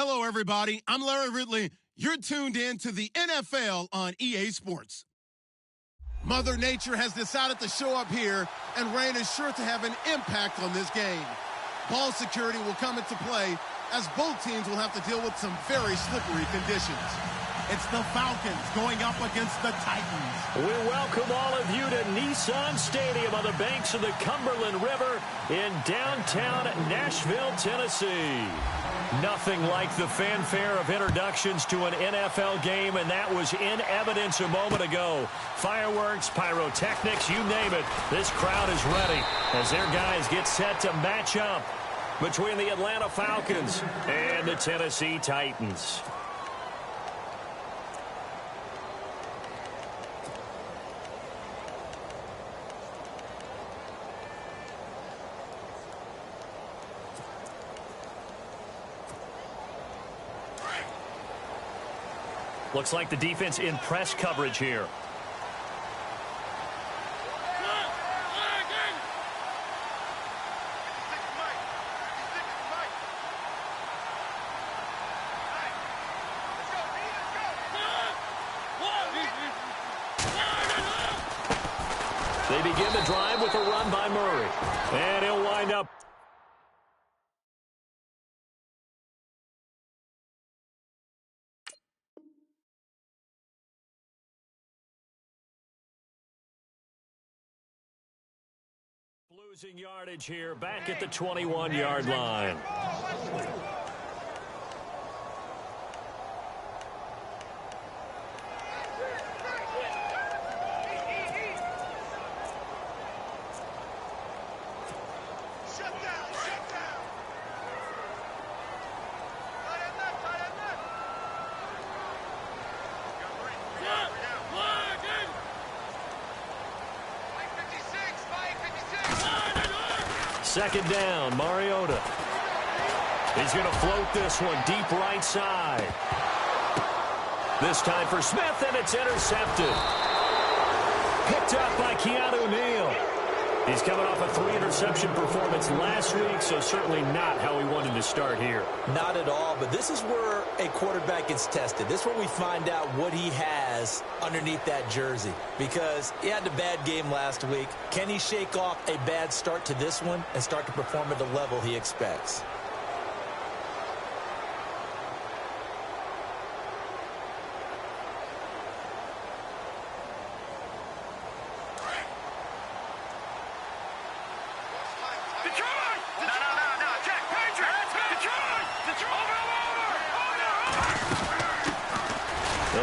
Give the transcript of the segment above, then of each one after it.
Hello, everybody. I'm Larry Ridley. You're tuned in to the NFL on EA Sports. Mother Nature has decided to show up here, and rain is sure to have an impact on this game. Ball security will come into play as both teams will have to deal with some very slippery conditions. It's the Falcons going up against the Titans. We welcome all of you to Nissan Stadium on the banks of the Cumberland River in downtown Nashville, Tennessee. Nothing like the fanfare of introductions to an NFL game, and that was in evidence a moment ago. Fireworks, pyrotechnics, you name it. This crowd is ready as their guys get set to match up between the Atlanta Falcons and the Tennessee Titans. Looks like the defense in press coverage here. They begin the drive with a run by Murray. And he'll wind up. Losing yardage here, back at the 21-yard line. Second down, Mariota. He's going to float this one deep right side. This time for Smith, and it's intercepted. Picked up by Keanu Neal. He's coming off a 3-interception performance last week, so certainly not how he wanted to start here. Not at all, but this is where a quarterback gets tested. This is where we find out what he has underneath that jersey, because he had a bad game last week. Can he shake off a bad start to this one and start to perform at the level he expects?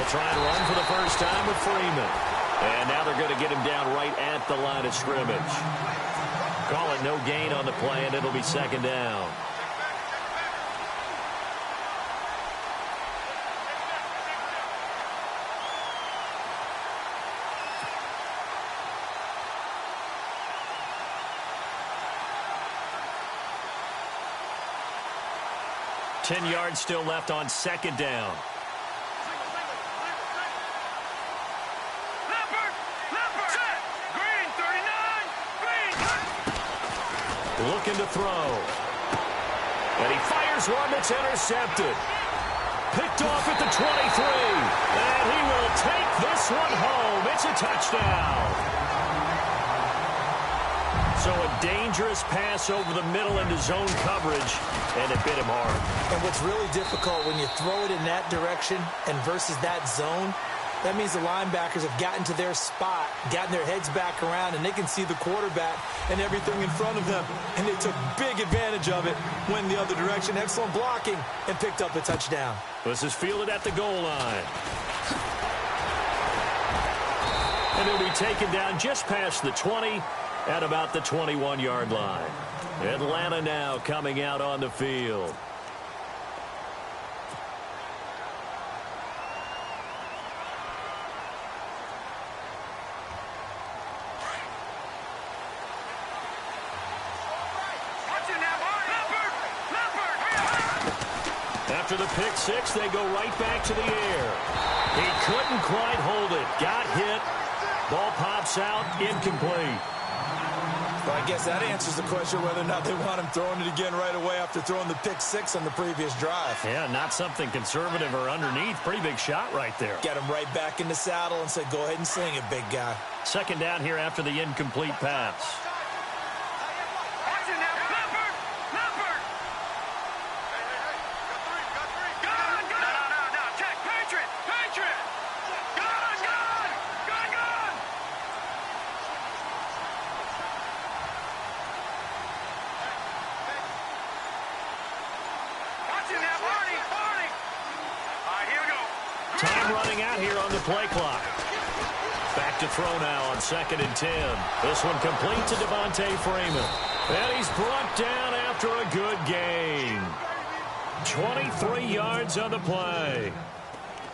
Try and run for the first time with Freeman. And now they're going to get him down right at the line of scrimmage. Call it no gain on the play, and it'll be second down. Ten yards still left on second down. Looking to throw. And he fires one that's intercepted. Picked off at the 23. And he will take this one home. It's a touchdown. So a dangerous pass over the middle into zone coverage, and it bit him hard. And what's really difficult when you throw it in that direction and versus that zone, that means the linebackers have gotten to their spot, gotten their heads back around, and they can see the quarterback and everything in front of them. And they took big advantage of it, went the other direction. Excellent blocking, and picked up a touchdown. This is fielded at the goal line. And he'll be taken down just past the 20 at about the 21-yard line. Atlanta now coming out on the field. After the pick six, they go right back to the air. He couldn't quite hold it. Got hit. Ball pops out. Incomplete. Well, I guess that answers the question whether or not they want him throwing it again right away after throwing the pick six on the previous drive. Yeah, not something conservative or underneath. Pretty big shot right there. Get him right back in the saddle and say, go ahead and sling it, big guy. Second down here after the incomplete pass. Time running out here on the play clock. Back to throw now on 2nd and 10. This one complete to Devontae Freeman. And he's brought down after a good gain. 23 yards on the play.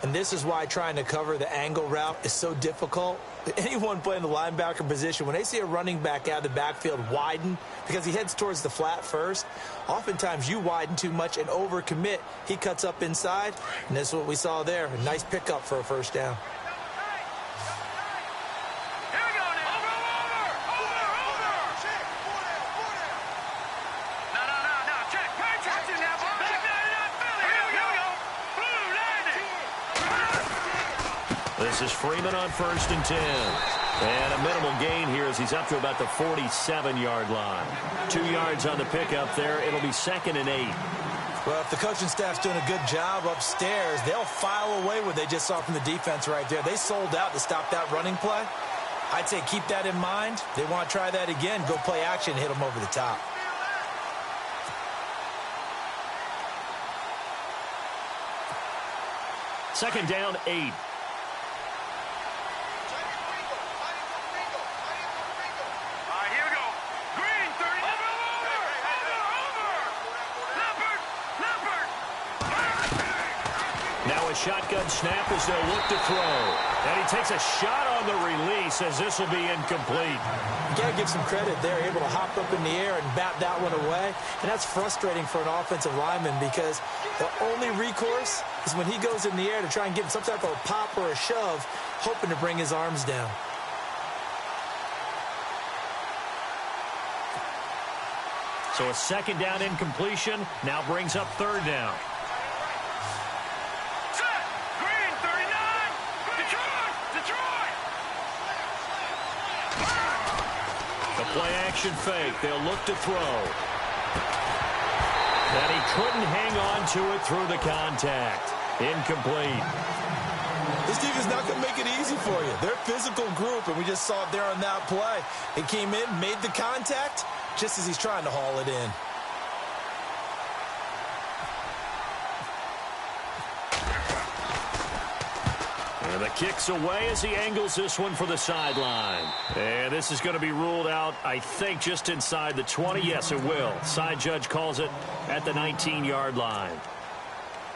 And this is why trying to cover the angle route is so difficult. Anyone playing the linebacker position, when they see a running back out of the backfield widen because he heads towards the flat first, oftentimes you widen too much and overcommit. He cuts up inside, and this is what we saw there. A nice pickup for a first down. This is Freeman on 1st and 10. And a minimal gain here as he's up to about the 47-yard line. 2 yards on the pickup there. It'll be 2nd and 8. Well, if the coaching staff's doing a good job upstairs, they'll file away what they just saw from the defense right there. They sold out to stop that running play. I'd say keep that in mind. They want to try that again. Go play action, hit them over the top. Second down, 8. Shotgun snap as they'll look to throw. And he takes a shot on the release as this will be incomplete. You got to give some credit there. Able to hop up in the air and bat that one away. And that's frustrating for an offensive lineman because the only recourse is when he goes in the air to try and get some type of a pop or a shove, hoping to bring his arms down. So a second down incompletion now brings up third down. Play action fake. They'll look to throw. And he couldn't hang on to it through the contact. Incomplete. This defense is not going to make it easy for you. They're a physical group, and we just saw it there on that play. It came in, made the contact, just as he's trying to haul it in. And the kick's away as he angles this one for the sideline. And this is going to be ruled out, I think, just inside the 20. Yes, it will. Side judge calls it at the 19-yard line.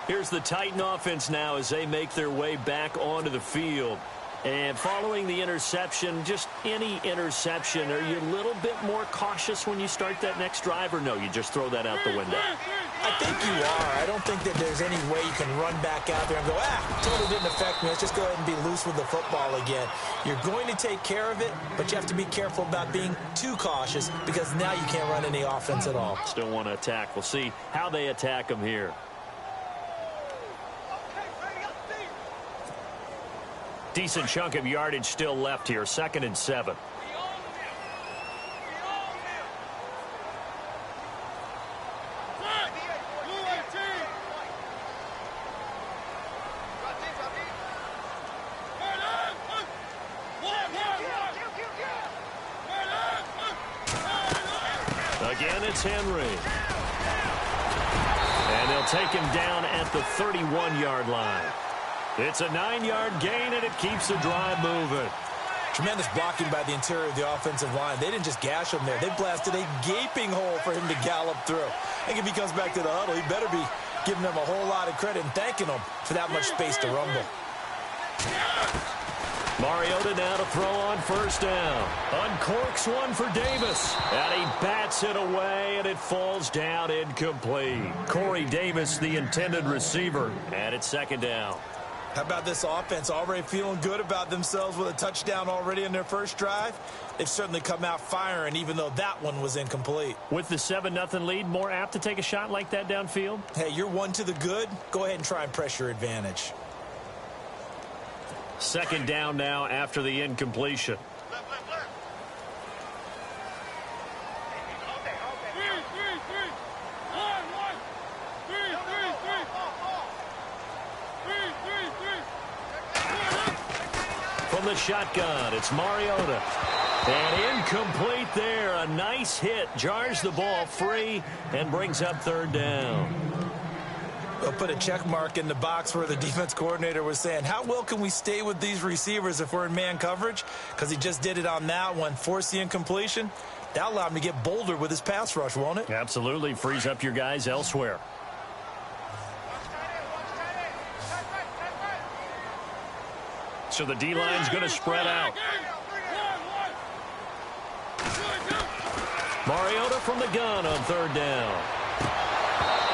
Here's the Titan offense now as they make their way back onto the field. And following the interception, just any interception, are you a little bit more cautious when you start that next drive, or no, you just throw that out the window? I think you are. I don't think that there's any way you can run back out there and go, totally didn't affect me. Let's just go ahead and be loose with the football again. You're going to take care of it, but you have to be careful about being too cautious because now you can't run any offense at all. Still want to attack. We'll see how they attack them here. Decent chunk of yardage still left here. 2nd and 7. Again, it's Henry. And they'll take him down at the 31-yard line. It's a 9-yard gain, and it keeps the drive moving. Tremendous blocking by the interior of the offensive line. They didn't just gash him there. They blasted a gaping hole for him to gallop through. I think if he comes back to the huddle, he better be giving them a whole lot of credit and thanking them for that much space to rumble. Mariota now to throw on 1st down. Uncorks one for Davis. And he bats it away, and it falls down incomplete. Corey Davis, the intended receiver, and it's 2nd down. How about this offense already feeling good about themselves with a touchdown already in their first drive? They've certainly come out firing, even though that one was incomplete. With the 7-0 lead, more apt to take a shot like that downfield? Hey, you're one to the good. Go ahead and try and press your advantage. Second down now after the incompletion. From the shotgun, it's Mariota. And incomplete there. A nice hit. Jars the ball free and brings up third down. They'll put a check mark in the box where the defense coordinator was saying, how well can we stay with these receivers if we're in man coverage? Because he just did it on that one. Force the incompletion. That'll allow him to get bolder with his pass rush, won't it? Absolutely. Frees up your guys elsewhere. So the D-line's going to spread out. Mariota from the gun on third down.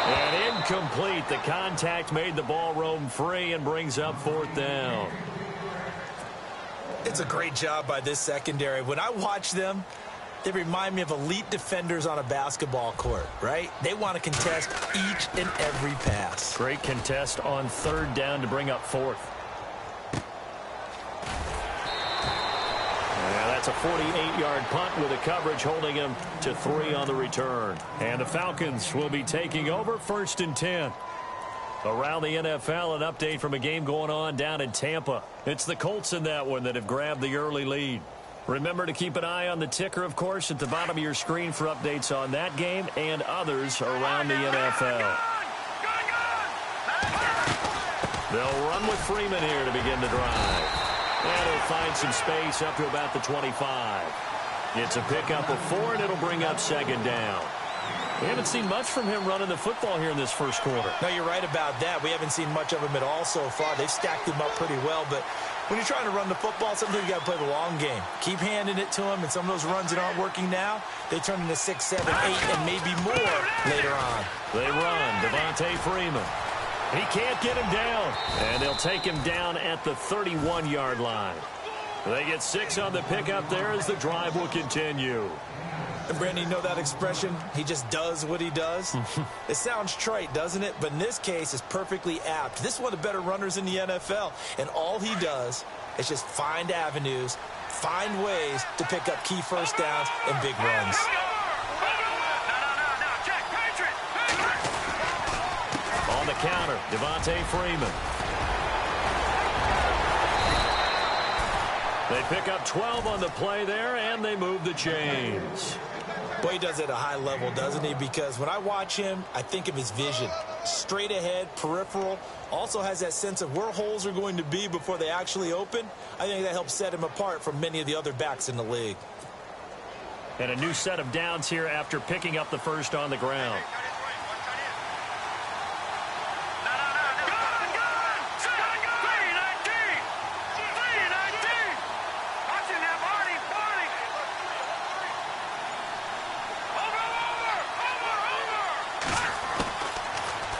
And incomplete. The contact made the ball roam free and brings up fourth down. It's a great job by this secondary. When I watch them, they remind me of elite defenders on a basketball court, right? They want to contest each and every pass. Great contest on third down to bring up fourth. That's a 48-yard punt with a coverage holding him to 3 on the return. And the Falcons will be taking over 1st and 10. Around the NFL, an update from a game going on down in Tampa. It's the Colts in that one that have grabbed the early lead. Remember to keep an eye on the ticker, of course, at the bottom of your screen for updates on that game and others around the NFL. They'll run with Freeman here to begin the drive. And he'll find some space up to about the 25. It's a pickup of 4, and it'll bring up second down. We haven't seen much from him running the football here in this first quarter. No, you're right about that. We haven't seen much of him at all so far. They've stacked him up pretty well, but when you're trying to run the football, sometimes you got to play the long game. Keep handing it to him, and some of those runs that aren't working now, they turn into 6, 7, 8, and maybe more later on. They run. Devontae Freeman. He can't get him down, and they'll take him down at the 31-yard line. They get 6 on the pickup there as the drive will continue. And Brandon, you know that expression? He just does what he does. It sounds trite, doesn't it? But in this case, it's perfectly apt. This is one of the better runners in the NFL, and all he does is just find avenues, find ways to pick up key first downs and big runs. On the counter, Devontae Freeman. They pick up 12 on the play there, and they move the chains. Boy, he does it at a high level, doesn't he? Because when I watch him, I think of his vision. Straight ahead, peripheral. Also has that sense of where holes are going to be before they actually open. I think that helps set him apart from many of the other backs in the league. And a new set of downs here after picking up the first on the ground.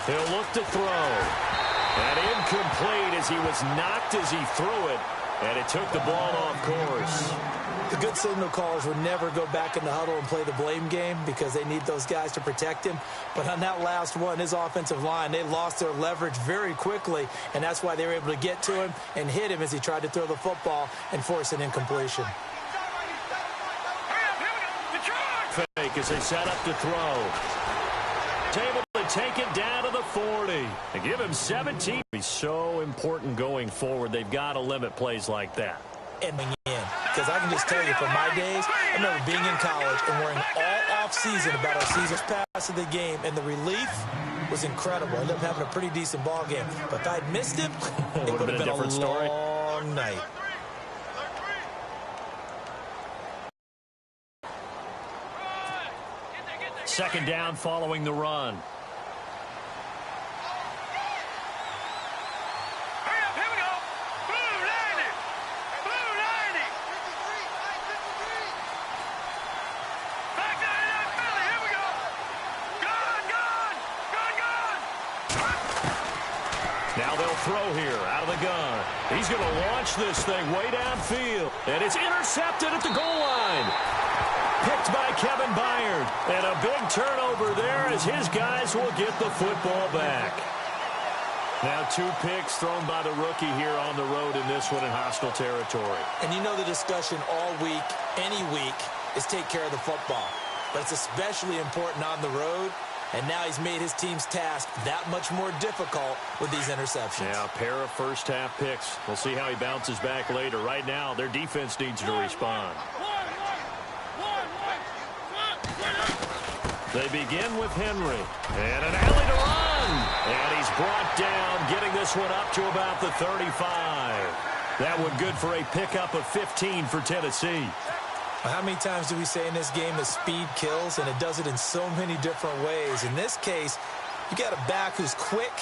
He'll look to throw. And incomplete as he was knocked as he threw it. And it took the ball off course. The good signal callers would never go back in the huddle and play the blame game because they need those guys to protect him. But on that last one, his offensive line, they lost their leverage very quickly, and that's why they were able to get to him and hit him as he tried to throw the football and force an incompletion. Fake as they set up to throw. Able to take it down to the 40. They give him 17. He's so important going forward. They've got to limit plays like that. And because I can just tell you from my days, I remember being in college and worrying all off-season about our season's pass of the game, and the relief was incredible. I ended up having a pretty decent ball game. But if I'd missed him, it would have been a different story. Long night. Second down following the run. Now Now they'll throw here out of the gun. He's going to launch this thing way downfield. And it's intercepted at the goal line. Picked by Kevin Byard. And a big turnover there as his guys will get the football back. Now 2 picks thrown by the rookie here on the road in this one in hostile territory. And you know the discussion all week, any week, is take care of the football. But it's especially important on the road. And now he's made his team's task that much more difficult with these interceptions. Yeah, a pair of first-half picks. We'll see how he bounces back later. Right now, their defense needs to respond. They begin with Henry. And an alley to run. And he's brought down, getting this one up to about the 35. That one good for a pickup of 15 for Tennessee. How many times do we say in this game that speed kills, and it does it in so many different ways? In this case, you got a back who's quick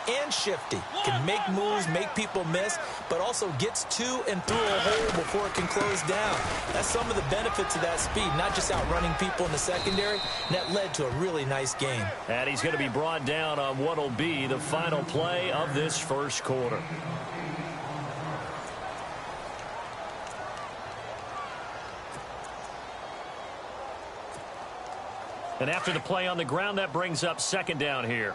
and shifty, can make moves, make people miss, but also gets to and through a hole before it can close down. That's some of the benefits of that speed, not just outrunning people in the secondary, and that led to a really nice game. And he's going to be brought down on what will be the final play of this first quarter. And after the play on the ground, that brings up second down here.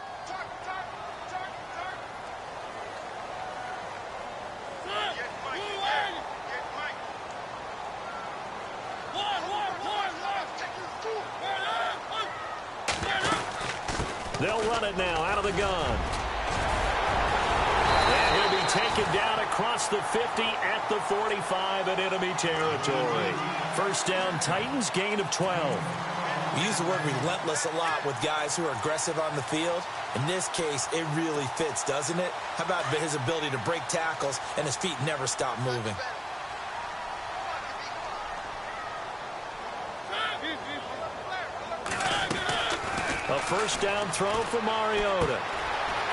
They'll run it now out of the gun. And he'll be taken down across the 50 at the 45 in enemy territory. First down, Titans, gain of 12. We use the word relentless a lot with guys who are aggressive on the field. In this case, it really fits, doesn't it? How about his ability to break tackles and his feet never stop moving? A first down throw for Mariota.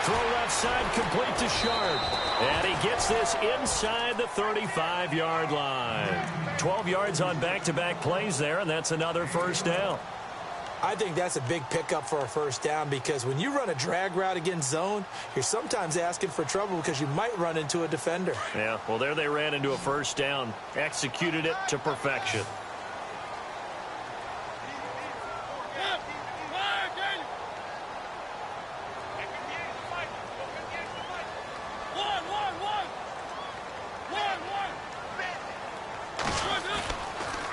Throw left side complete to Sharp. And he gets this inside the 35-yard line. 12 yards on back-to-back plays there, and that's another first down. I think that's a big pickup for a first down because when you run a drag route against zone, you're sometimes asking for trouble because you might run into a defender. Yeah, well, there they ran into a first down, executed it to perfection.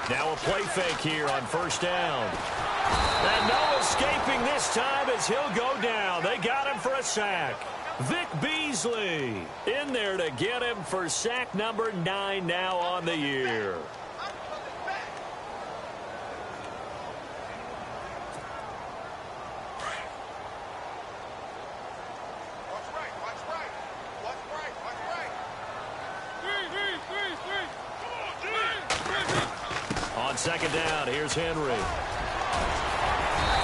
Now a play fake here on first down. And no escaping this time as he'll go down. They got him for a sack. Vic Beasley in there to get him for sack number 9 now on the year. On second down, here's Henry.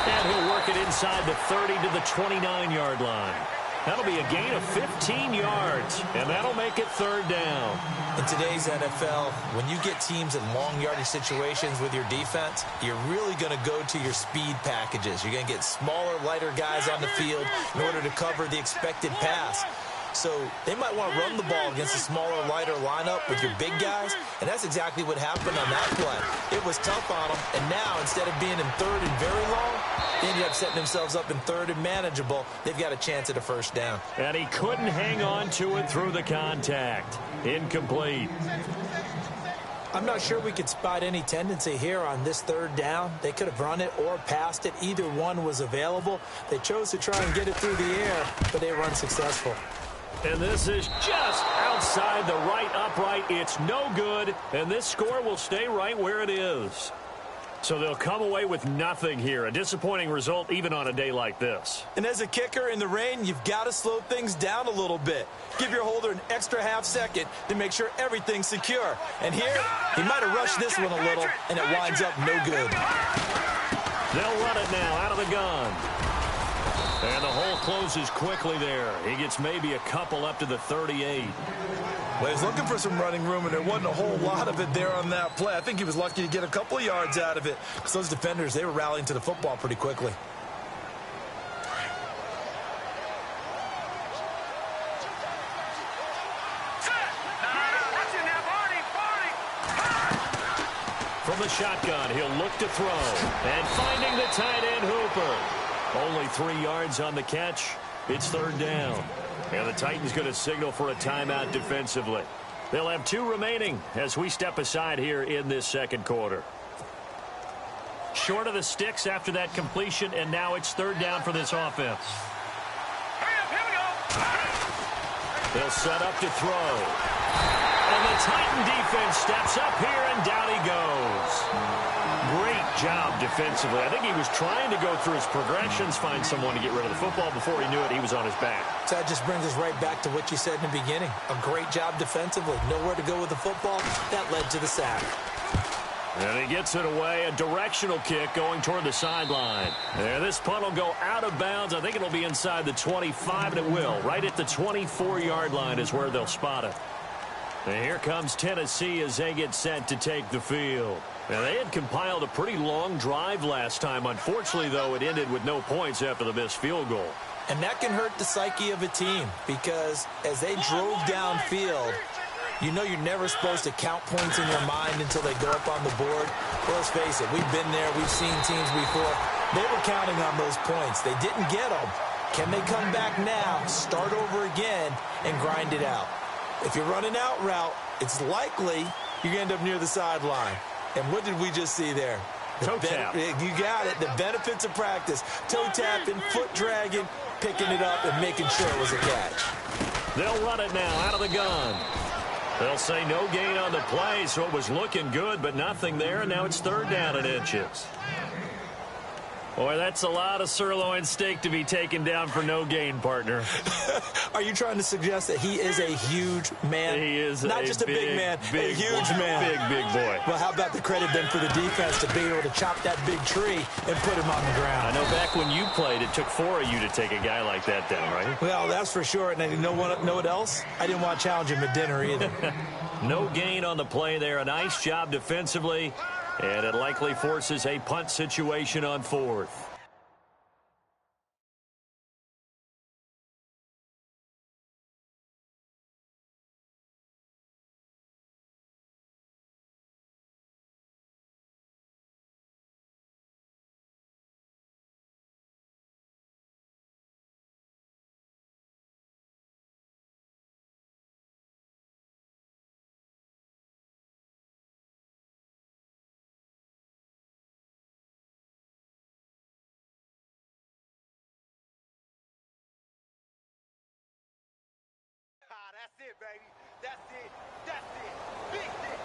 And he'll work it inside the 30 to the 29-yard line. That'll be a gain of 15 yards, and that'll make it third down. In today's NFL, when you get teams in long yardage situations with your defense, you're really going to go to your speed packages. You're going to get smaller, lighter guys on the field in order to cover the expected pass. So they might want to run the ball against a smaller, lighter lineup with your big guys, and that's exactly what happened on that play. It was tough on them, and now instead of being in third and very long, they ended up setting themselves up in third and manageable. They've got a chance at a first down. And he couldn't hang on to it through the contact. Incomplete. I'm not sure we could spot any tendency here on this third down. They could have run it or passed it. Either one was available. They chose to try and get it through the air, but they were unsuccessful. And this is just outside the right upright. It's no good, and this score will stay right where it is. So they'll come away with nothing here. A disappointing result even on a day like this. And as a kicker in the rain, you've got to slow things down a little bit. Give your holder an extra half second to make sure everything's secure. And here, he might have rushed this one a little, and it winds up no good. They'll run it now out of the gun. And the hole closes quickly there. He gets maybe a couple up to the 38. Well, he was looking for some running room, and there wasn't a whole lot of it there on that play. I think he was lucky to get a couple of yards out of it because those defenders, they were rallying to the football pretty quickly. from the shotgun. He'll look to throw. And finding the tight end Hooper. Only 3 yards on the catch. It's third down. And the Titans going to signal for a timeout defensively. They'll have 2 remaining as we step aside here in this second quarter. Short of the sticks after that completion, and now it's third down for this offense. They'll set up to throw. And the Titan defense steps up here, and down he goes. Great job defensively. I think he was trying to go through his progressions, find someone to get rid of the football. Before he knew it, he was on his back. So that just brings us right back to what you said in the beginning. A great job defensively. Nowhere to go with the football. That led to the sack. And he gets it away. A directional kick going toward the sideline. And this punt will go out of bounds. I think it'll be inside the 25, and it will. Right at the 24-yard line is where they'll spot it. And here comes Tennessee as they get set to take the field. Now, they had compiled a pretty long drive last time. Unfortunately, though, it ended with no points after the missed field goal. And that can hurt the psyche of a team because as they drove downfield, you know you're never supposed to count points in your mind until they go up on the board. Well, let's face it, we've been there. We've seen teams before. They were counting on those points. They didn't get them. Can they come back now, start over again, and grind it out? If you're running out route, it's likely you're going to end up near the sideline. And what did we just see there? Toe tap. You got it. The benefits of practice. Toe tapping, foot dragging, picking it up, and making sure it was a catch. They'll run it now out of the gun. They'll say no gain on the play, so it was looking good, but nothing there, and now it's third down and inches. Boy, that's a lot of sirloin steak to be taken down for no gain, partner. Are you trying to suggest that he is a huge man? He is not just a big man, a huge man. Big boy. Well, how about the credit then for the defense to be able to chop that big tree and put him on the ground? I know back when you played, it took 4 of you to take a guy like that down, right? Well, that's for sure. And you know what else? I didn't want to challenge him at dinner either. No gain on the play there. A nice job defensively. And it likely forces a punt situation on fourth. That's it, baby. That's it. That's it. Big hit.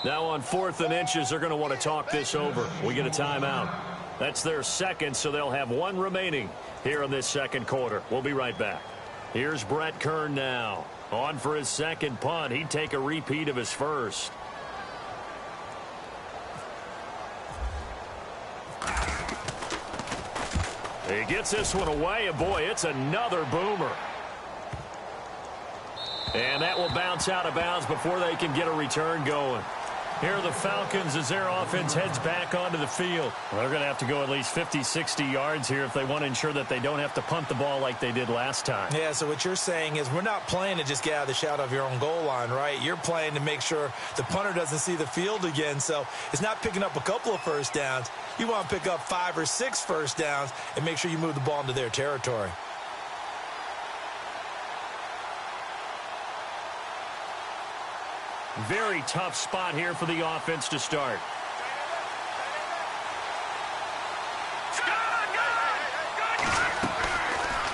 Now on 4th and inches, they're going to want to talk this over. We get a timeout. That's their second, so they'll have 1 remaining here in this second quarter. We'll be right back. Here's Brett Kern now. On for his second punt. He'd take a repeat of his first. He gets this one away, and boy, it's another boomer. And that will bounce out of bounds before they can get a return going. Here are the Falcons as their offense heads back onto the field. Well, they're going to have to go at least 50, 60 yards here if they want to ensure that they don't have to punt the ball like they did last time. Yeah, so what you're saying is we're not playing to just get out of the shadow of your own goal line, right? You're playing to make sure the punter doesn't see the field again. So it's not picking up a couple of first downs. You want to pick up 5 or 6 first downs and make sure you move the ball into their territory. Very tough spot here for the offense to start.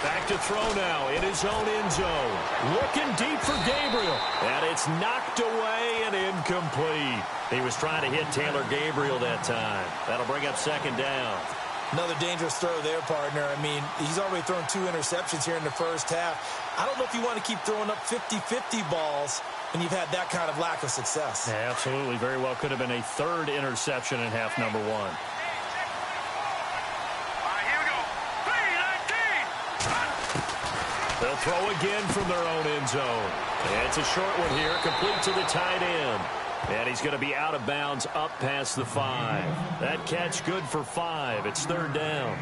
Back to throw now in his own end zone. Looking deep for Gabriel. And it's knocked away and incomplete. He was trying to hit Taylor Gabriel that time. That'll bring up second down. Another dangerous throw there, partner. I mean, he's already thrown 2 interceptions here in the first half. I don't know if you want to keep throwing up 50-50 balls when you've had that kind of lack of success. Yeah, absolutely. Very well could have been a 3rd interception in half number 1. All right, here we go. 3-19. They'll throw again from their own end zone. And it's a short one here, complete to the tight end. And he's going to be out of bounds up past the 5. That catch good for 5. It's third down.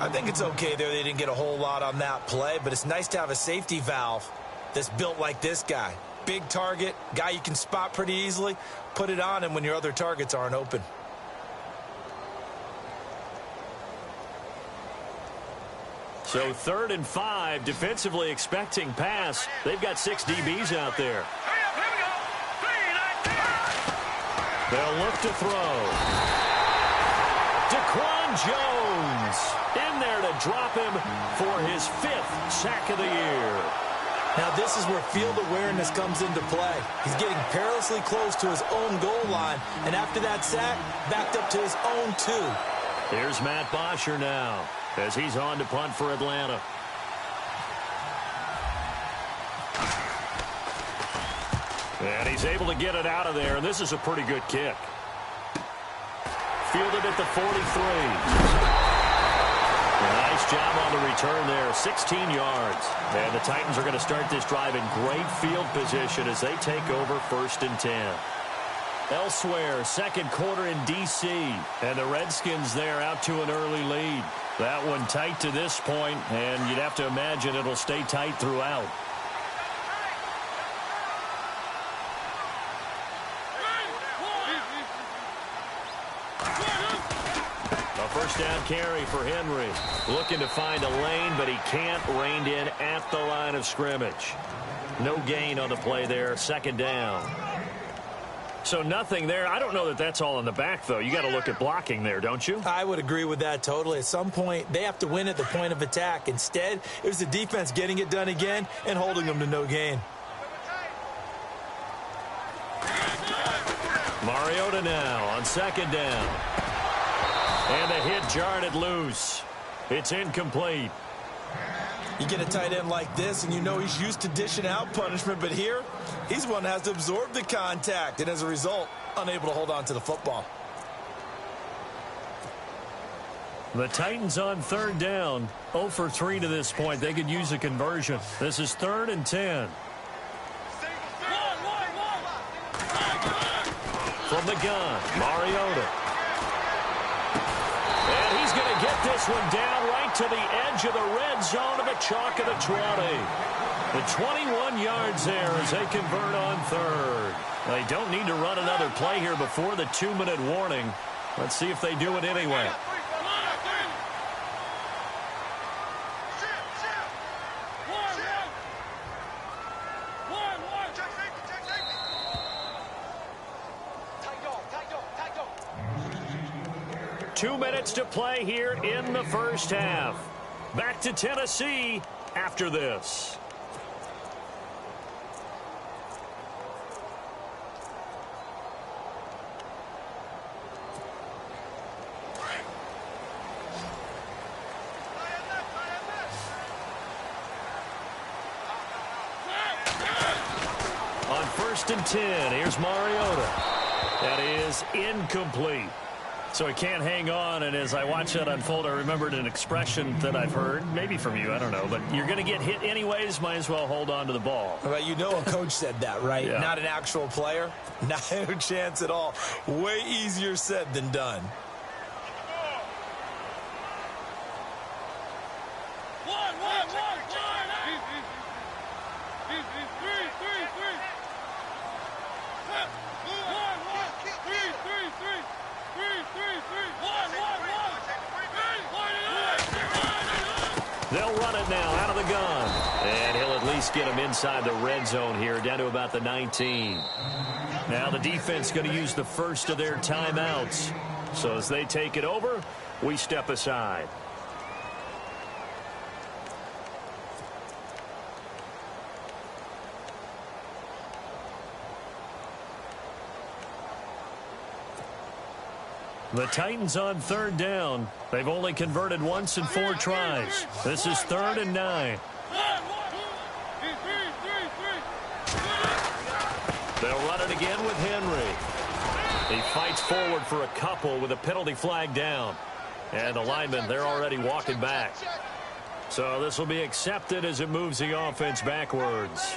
I think it's okay there. They didn't get a whole lot on that play, but it's nice to have a safety valve that's built like this guy. Big target, guy you can spot pretty easily. Put it on him when your other targets aren't open. So 3rd and 5, defensively expecting pass. They've got 6 DBs out there. They'll look to throw. Daquan Jones in there to drop him for his 5th sack of the year. Now this is where field awareness comes into play. He's getting perilously close to his own goal line, and after that sack, backed up to his own 2. Here's Matt Bosher now as he's on to punt for Atlanta. And he's able to get it out of there, and this is a pretty good kick. Fielded at the 43. A nice job on the return there, 16 yards. And the Titans are going to start this drive in great field position as they take over 1st and 10. Elsewhere, 2nd quarter in D.C., and the Redskins there out to an early lead. That one tight to this point, and you'd have to imagine it'll stay tight throughout. A 1st down carry for Henry. Looking to find a lane, but he can't. Reined in at the line of scrimmage. No gain on the play there. 2nd down. So nothing there. I don't know that that's all in the back, though. You got to look at blocking there, don't you? I would agree with that totally. At some point, they have to win at the point of attack. Instead, it was the defense getting it done again and holding them to no gain. Mariota now on 2nd down. And the hit jarred it loose. It's incomplete. You get a tight end like this, and you know he's used to dishing out punishment, but here, he's one that has to absorb the contact, and as a result, unable to hold on to the football. The Titans on 3rd down, 0 for 3 to this point. They could use a conversion. This is 3rd and 10. From the gun, Mariota. And he's going to get this one down right to the edge of the red zone of the chalk of the 20. The 21 yards there as they convert on 3rd. They don't need to run another play here before the 2-minute warning. Let's see if they do it anyway. Two minutes to play here in the 1st half. Back to Tennessee after this. On 1st and 10, here's Mariota. That is incomplete. So he can't hang on, and as I watch that unfold, I remembered an expression that I've heard, maybe from you, I don't know, but you're going to get hit anyways, might as well hold on to the ball. Well, you know a coach said that, right? Yeah. Not an actual player. Not a chance at all. Way easier said than done. They'll run it now out of the gun. And he'll at least get him inside the red zone here, down to about the 19. Now the defense going to use the first of their timeouts. So as they take it over, we step aside. The Titans on 3rd down. They've only converted once in 4 tries. This is 3rd and 9. They'll run it again with Henry. He fights forward for a couple with a penalty flag down. And the linemen, they're already walking back. So this will be accepted as it moves the offense backwards.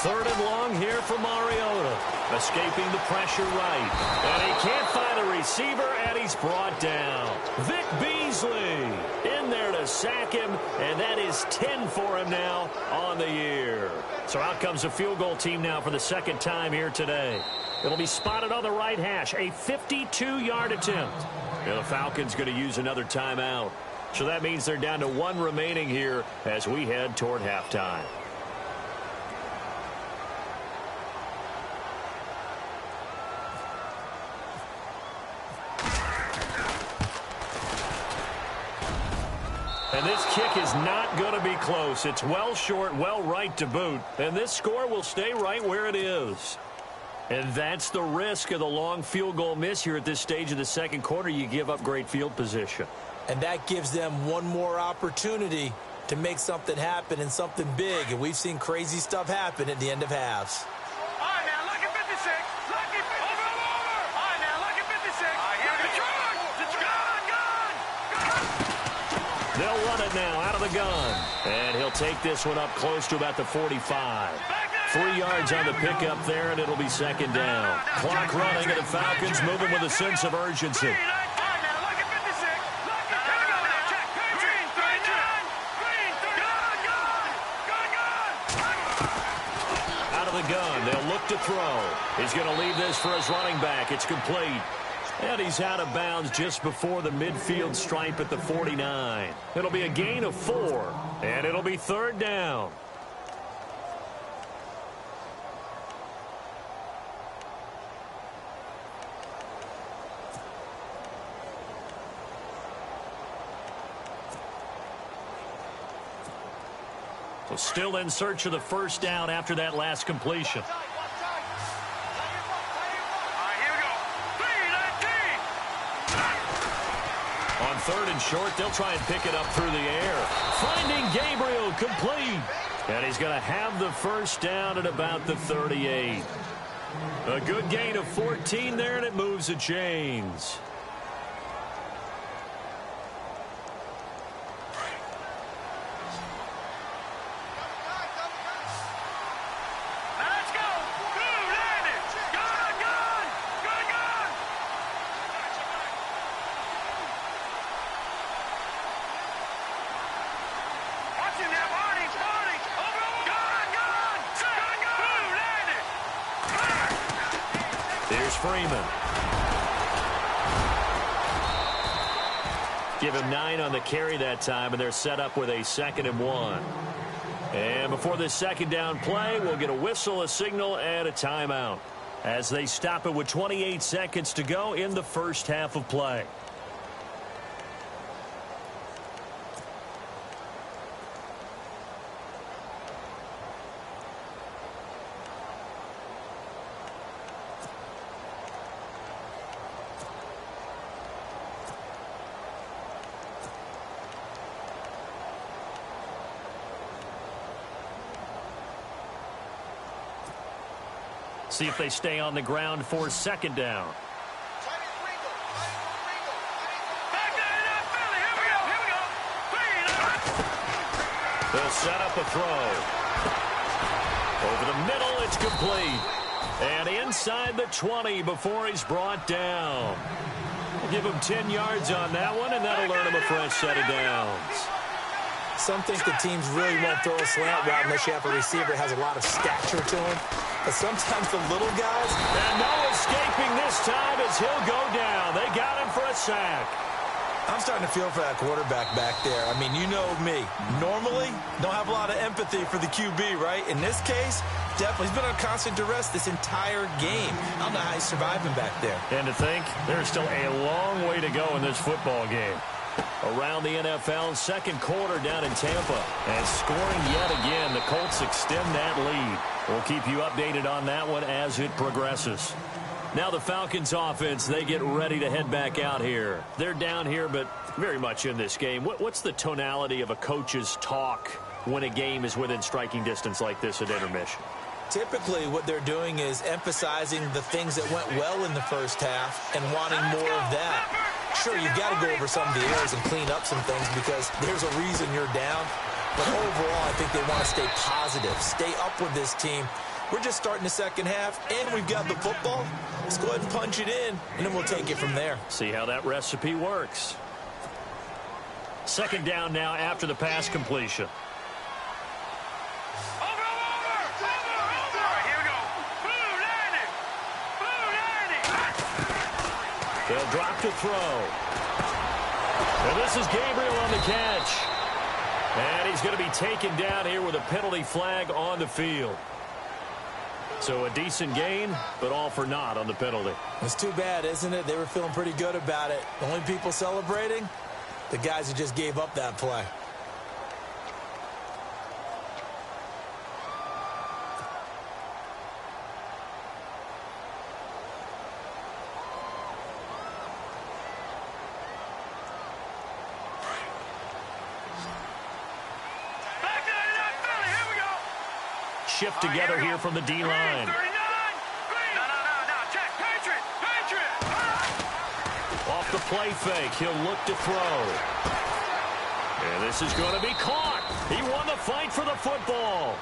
3rd and long here for Mariota. Escaping the pressure right. And he can't find the receiver, and he's brought down. Vic Beasley in there to sack him, and that is 10 for him now on the year. So out comes a field goal team now for the 2nd time here today. It'll be spotted on the right hash, a 52-yard attempt. And the Falcons going to use another timeout. So that means they're down to 1 remaining here as we head toward halftime. And this kick is not going to be close. It's well short, well right to boot. And this score will stay right where it is. And that's the risk of the long field goal miss here at this stage of the 2nd quarter. You give up great field position. And that gives them one more opportunity to make something happen and something big. And we've seen crazy stuff happen at the end of halves. All right, now, look at 56. Look at 56. All right, now, look at 56. It's gone. They'll run it now out of the gun. And he'll take this one up close to about the 45. 3 yards on the pickup there, and it'll be 2nd down. Clock running, and the Falcons moving with a sense of urgency. Out of the gun, they'll look to throw. He's going to leave this for his running back. It's complete. And he's out of bounds just before the midfield stripe at the 49. It'll be a gain of 4, and it'll be 3rd down. So still in search of the 1st down after that last completion. On 3rd and short, they'll try and pick it up through the air. Finding Gabriel, complete. And he's going to have the 1st down at about the 38. A good gain of 14 there, and it moves the chains. Freeman. Give him 9 on the carry that time, and they're set up with a 2nd and 1. And before this 2nd down play, we'll get a whistle, a signal, and a timeout as they stop it with 28 seconds to go in the 1st half of play. See if they stay on the ground for 2nd down. They'll set up a throw. Over the middle, it's complete. And inside the 20 before he's brought down. We'll give him 10 yards on that one, and that'll earn him a fresh set of downs. Some think the teams really won't throw a slant route unless you have a receiver that has a lot of stature to him. But sometimes the little guys... And no escaping this time as he'll go down. They got him for a sack. I'm starting to feel for that quarterback back there. I mean, you know me. Normally, don't have a lot of empathy for the QB, right? In this case, definitely. He's been on constant duress this entire game. I don't know how he's surviving back there. And to think, there's still a long way to go in this football game. Around the NFL, 2nd quarter down in Tampa. And scoring yet again, the Colts extend that lead. We'll keep you updated on that one as it progresses. Now the Falcons offense, they get ready to head back out here. They're down here, but very much in this game. What's the tonality of a coach's talk when a game is within striking distance like this at intermission? Typically, what they're doing is emphasizing the things that went well in the 1st half and wanting more of that. Sure, you've got to go over some of the errors and clean up some things because there's a reason you're down. But overall, I think they want to stay positive, stay up with this team, We're just starting the second half, and we've got the football. Let's go ahead and punch it in, and then we'll take it from there. See how that recipe works. Second down now after the pass completion. They'll drop to throw. And this is Gabriel on the catch. And he's going to be taken down here with a penalty flag on the field. So a decent gain, but all for naught on the penalty. It's too bad, isn't it? They were feeling pretty good about it. The only people celebrating, the guys who just gave up that play. Shift together here from the D-line. Off the play fake, he'll look to throw. And this is going to be caught. He won the fight for the football.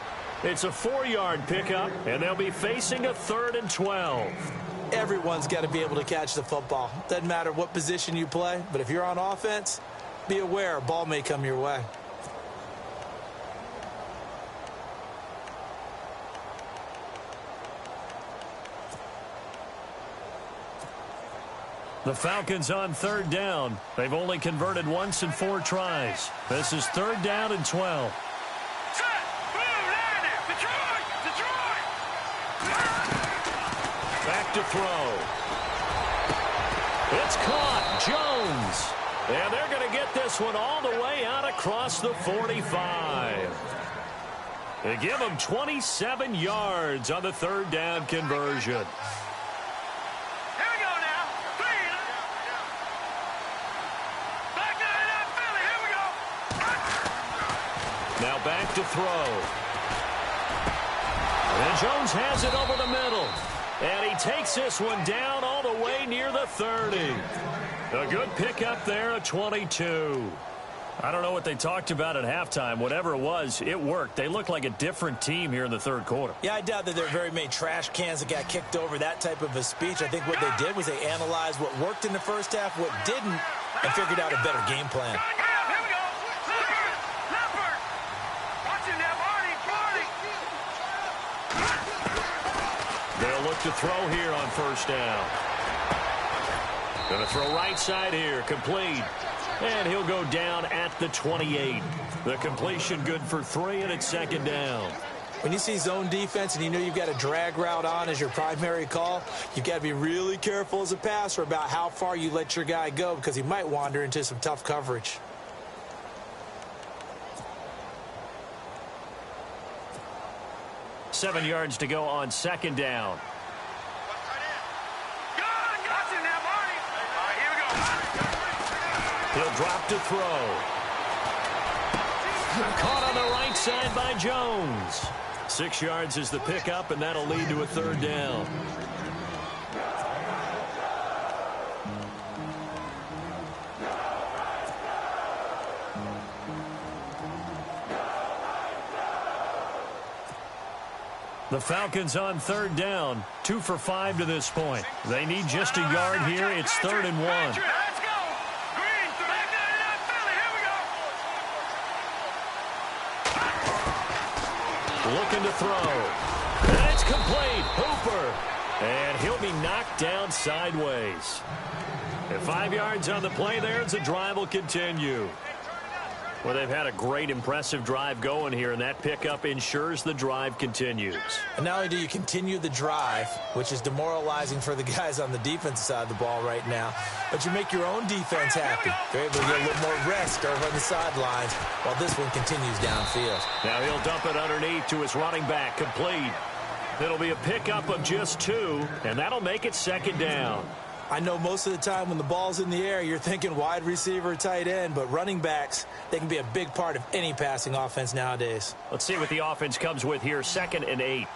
It's a 4-yard pickup, and they'll be facing a 3rd and 12. Everyone's got to be able to catch the football. Doesn't matter what position you play, but if you're on offense, be aware a ball may come your way. The Falcons on 3rd down. They've only converted once in 4 tries. This is 3rd down and 12. Back to throw. It's caught. Jones. And they're going to get this one all the way out across the 45. They give him 27 yards on the 3rd down conversion. Now back to throw. And Jones has it over the middle. And he takes this one down all the way near the 30. A good pickup there at 22. I don't know what they talked about at halftime. Whatever it was, it worked. They look like a different team here in the 3rd quarter. Yeah, I doubt that there are very many trash cans that got kicked over, that type of a speech. I think what they did was they analyzed what worked in the first half, what didn't, and figured out a better game plan. They'll look to throw here on 1st down. Going to throw right side here, complete. And he'll go down at the 28. The completion good for 3, and it's 2nd down. When you see zone defense and you know you've got a drag route on as your primary call, you've got to be really careful as a passer about how far you let your guy go because he might wander into some tough coverage. Seven yards to go on 2nd down. He'll drop to throw. Caught on the right side by Jones. 6 yards is the pickup, and that'll lead to a 3rd down. The Falcons on 3rd down, 2 for 5 to this point. They need just a yard here. It's 3rd and 1. Looking to throw. And it's complete. Hooper. And he'll be knocked down sideways. And 5 yards on the play there as the drive will continue. Well, they've had a great, impressive drive going here, and that pickup ensures the drive continues. And not only do you continue the drive, which is demoralizing for the guys on the defensive side of the ball right now, but you make your own defense happy. They're able to get a little more rest over on the sidelines while this one continues downfield. Now he'll dump it underneath to his running back, complete. It'll be a pickup of just 2, and that'll make it 2nd down. I know most of the time when the ball's in the air, you're thinking wide receiver, tight end, but running backs, they can be a big part of any passing offense nowadays. Let's see what the offense comes with here, 2nd and 8.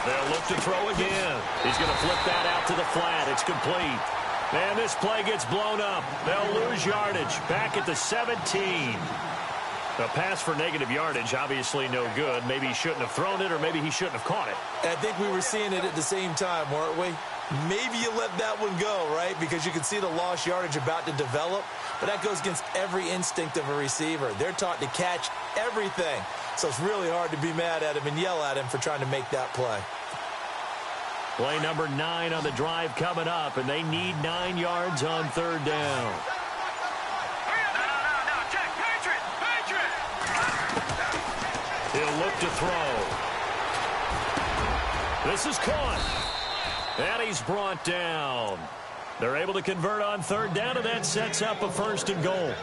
They'll look to throw again. He's going to flip that out to the flat. It's complete. And this play gets blown up. They'll lose yardage. Back at the 17. The pass for negative yardage, obviously no good. Maybe he shouldn't have thrown it, or maybe he shouldn't have caught it. I think we were seeing it at the same time, weren't we? Maybe you let that one go, right? Because you can see the lost yardage about to develop. But that goes against every instinct of a receiver. They're taught to catch everything. So it's really hard to be mad at him and yell at him for trying to make that play. Play number 9 on the drive coming up, and they need 9 yards on 3rd down. He'll look to throw. This is caught. And he's brought down. They're able to convert on 3rd down, and that sets up a 1st and goal.